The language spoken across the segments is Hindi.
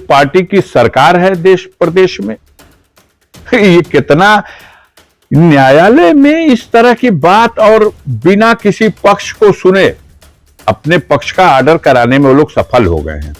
पार्टी की सरकार है देश प्रदेश में। ये कितना न्यायालय में इस तरह की बात और बिना किसी पक्ष को सुने अपने पक्ष का आर्डर कराने में वो लोग सफल हो गए हैं।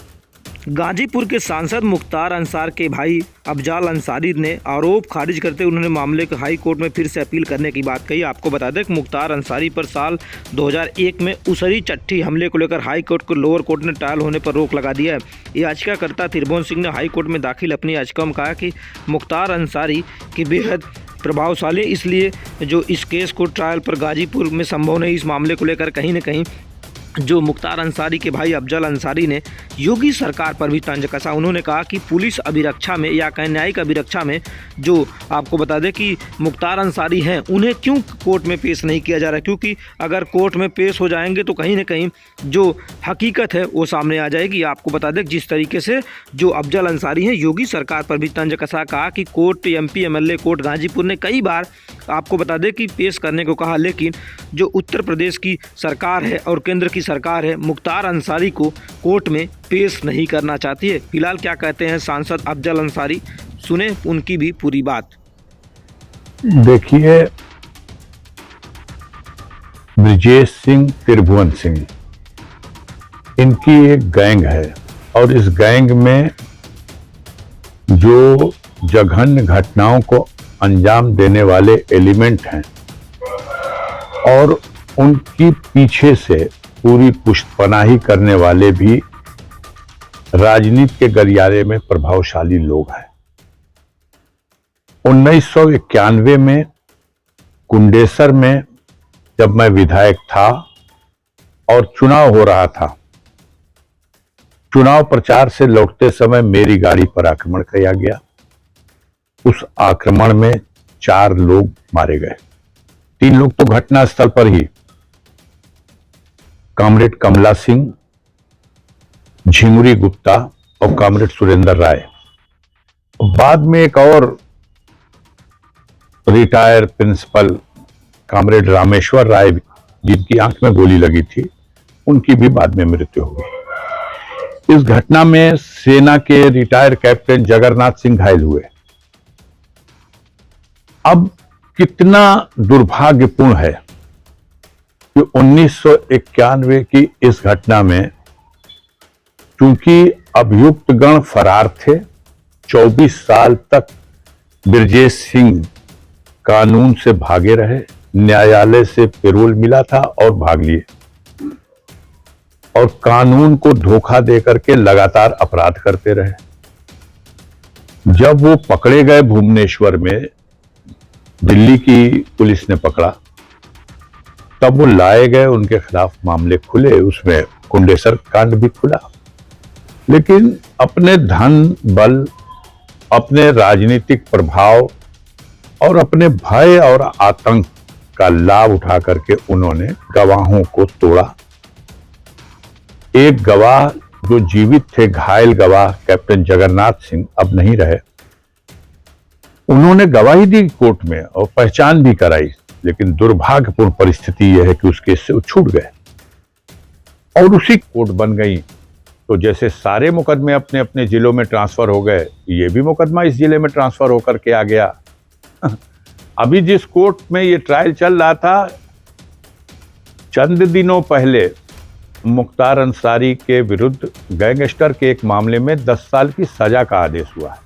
गाजीपुर के सांसद मुख्तार अंसार के भाई अफजाल अंसारी ने आरोप खारिज करते उन्होंने मामले को हाई कोर्ट में फिर से अपील करने की बात कही। आपको बता दें कि मुख्तार अंसारी पर साल 2001 में उसरी चट्टी हमले को लेकर हाई कोर्ट को लोअर कोर्ट ने ट्रायल होने पर रोक लगा दिया है। याचिकाकर्ता त्रिभुवन सिंह ने हाई कोर्ट में दाखिल अपनी याचिका में कहा कि मुख्तार अंसारी की बेहद प्रभावशाली, इसलिए जो इस केस को ट्रायल पर गाजीपुर में संभव नहीं। इस मामले को लेकर कहीं न कहीं जो मुख्तार अंसारी के भाई अफजल अंसारी ने योगी सरकार पर भी तंज कसा। उन्होंने कहा कि पुलिस अभिरक्षा में या कहीं न्यायिक अभिरक्षा में जो आपको बता दें कि मुख्तार अंसारी हैं उन्हें क्यों कोर्ट में पेश नहीं किया जा रहा है, क्योंकि अगर कोर्ट में पेश हो जाएंगे तो कहीं ना कहीं जो हकीकत है वो सामने आ जाएगी। आपको बता दें जिस तरीके से जो अफजल अंसारी हैं योगी सरकार पर भी तंज कसा, कहा कि court MP MLA court Ghazipur ने कई बार आपको बता दें कि पेश करने को कहा, लेकिन जो उत्तर प्रदेश की सरकार है और केंद्र की सरकार है मुख्तार अंसारी को कोर्ट में पेश नहीं करना चाहती है। फिलहाल क्या कहते हैं सांसद अफजल अंसारी, सुने उनकी भी पूरी बात। देखिए, ब्रिजेश सिंह, त्रिभुवन सिंह, इनकी एक गैंग है और इस गैंग में जो जघन्य घटनाओं को अंजाम देने वाले एलिमेंट हैं और उनकी पीछे से पूरी पुष्टपनाही करने वाले भी राजनीति के गलियारे में प्रभावशाली लोग हैं। 1991 में कुंडेसर में जब मैं विधायक था और चुनाव हो रहा था, चुनाव प्रचार से लौटते समय मेरी गाड़ी पर आक्रमण किया गया। उस आक्रमण में 4 लोग मारे गए, 3 लोग तो घटनास्थल पर ही, कॉमरेड कमला सिंह, झिंगुरी गुप्ता और कॉमरेड सुरेंद्र राय। बाद में एक और रिटायर प्रिंसिपल कॉमरेड रामेश्वर राय, जिनकी आंख में गोली लगी थी, उनकी भी बाद में मृत्यु हो गई। इस घटना में सेना के रिटायर कैप्टन जगन्नाथ सिंह घायल हुए। अब कितना दुर्भाग्यपूर्ण है कि 1991 की इस घटना में चूंकि अभियुक्त गण फरार थे, 24 साल तक ब्रिजेश सिंह कानून से भागे रहे, न्यायालय से पैरोल मिला था और भाग लिए और कानून को धोखा देकर के लगातार अपराध करते रहे। जब वो पकड़े गए भुवनेश्वर में, दिल्ली की पुलिस ने पकड़ा, तब वो लाए गए, उनके खिलाफ मामले खुले, उसमें कुंडेसर कांड भी खुला। लेकिन अपने धन बल, अपने राजनीतिक प्रभाव और अपने भय और आतंक का लाभ उठा करके उन्होंने गवाहों को तोड़ा। एक गवाह जो जीवित थे, घायल गवाह कैप्टन जगन्नाथ सिंह, अब नहीं रहे, उन्होंने गवाही दी कोर्ट में और पहचान भी कराई, लेकिन दुर्भाग्यपूर्ण परिस्थिति यह है कि उस केस से वो छूट गए और उसी कोर्ट बन गई। तो जैसे सारे मुकदमे अपने अपने जिलों में ट्रांसफर हो गए, ये भी मुकदमा इस जिले में ट्रांसफर होकर के आ गया। अभी जिस कोर्ट में ये ट्रायल चल रहा था, चंद दिनों पहले मुख्तार अंसारी के विरुद्ध गैंगस्टर के एक मामले में 10 साल की सजा का आदेश हुआ है,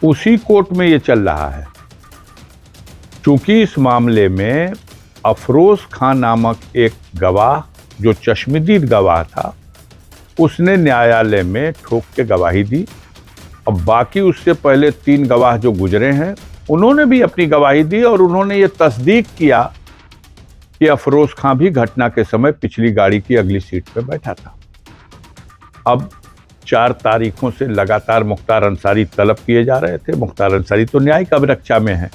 उसी कोर्ट में ये चल रहा है। चूंकि इस मामले में अफरोज खान नामक एक गवाह जो चश्मदीद गवाह था, उसने न्यायालय में ठोक के गवाही दी। अब बाकी उससे पहले 3 गवाह जो गुजरे हैं, उन्होंने भी अपनी गवाही दी और उन्होंने ये तस्दीक किया कि अफरोज खान भी घटना के समय पिछली गाड़ी की अगली सीट पर बैठा था। अब 4 तारीखों से लगातार मुख्तार अंसारी तलब किए जा रहे थे। मुख्तार अंसारी तो न्यायिक अभिरक्षा में है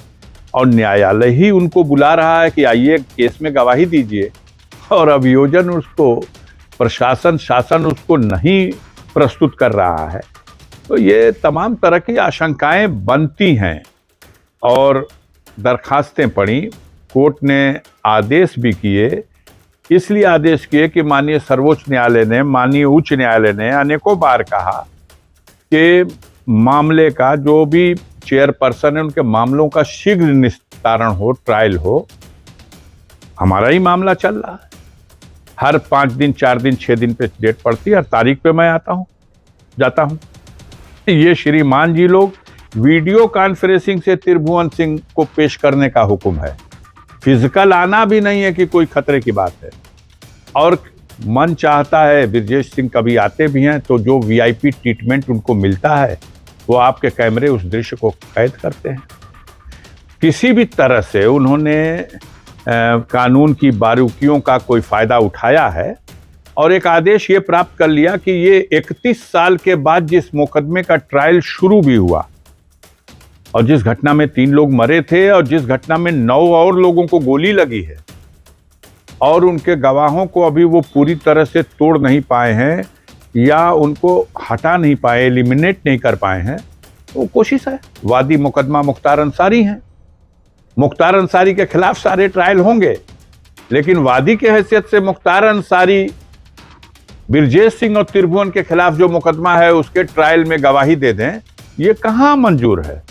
और न्यायालय ही उनको बुला रहा है कि आइए केस में गवाही दीजिए, और अभियोजन उसको, प्रशासन, शासन उसको नहीं प्रस्तुत कर रहा है। तो ये तमाम तरह की आशंकाएं बनती हैं और दरखास्तें पड़ी। कोर्ट ने आदेश भी किए, इसलिए आदेश किए कि माननीय सर्वोच्च न्यायालय ने, माननीय उच्च न्यायालय ने अनेकों बार कहा के मामले का, जो भी चेयरपर्सन है उनके मामलों का शीघ्र निस्तारण हो, ट्रायल हो। हमारा ही मामला चल रहा है, हर 5 दिन 4 दिन 6 दिन पे डेट पड़ती है, हर तारीख पे मैं जाता हूं। ये श्रीमान जी लोग वीडियो कॉन्फ्रेंसिंग से त्रिभुवन सिंह को पेश करने का हुक्म है, फिजिकल आना भी नहीं है कि कोई खतरे की बात है। और मन चाहता है, ब्रजेश सिंह कभी आते भी हैं तो जो वीआईपी ट्रीटमेंट उनको मिलता है वो आपके कैमरे उस दृश्य को कैद करते हैं। किसी भी तरह से उन्होंने कानून की बारीकियों का कोई फायदा उठाया है और एक आदेश ये प्राप्त कर लिया कि ये 31 साल के बाद जिस मुकदमे का ट्रायल शुरू भी हुआ और जिस घटना में 3 लोग मरे थे और जिस घटना में 9 और लोगों को गोली लगी है और उनके गवाहों को अभी वो पूरी तरह से तोड़ नहीं पाए हैं या उनको हटा नहीं पाए, एलिमिनेट नहीं कर पाए हैं, वो कोशिश है। वादी मुकदमा मुख्तार अंसारी हैं, मुख्तार अंसारी के खिलाफ सारे ट्रायल होंगे, लेकिन वादी की हैसियत से मुख्तार अंसारी ब्रजेश सिंह और त्रिभुवन के खिलाफ जो मुकदमा है उसके ट्रायल में गवाही दे दें, ये कहां मंजूर है।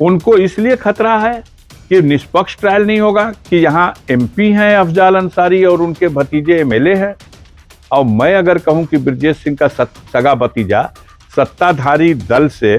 उनको इसलिए खतरा है कि निष्पक्ष ट्रायल नहीं होगा कि यहां एमपी हैं अफजाल अंसारी और उनके भतीजे एमएलए हैं। और मैं अगर कहूं कि ब्रजेश सिंह का सगा भतीजा सत्ताधारी दल से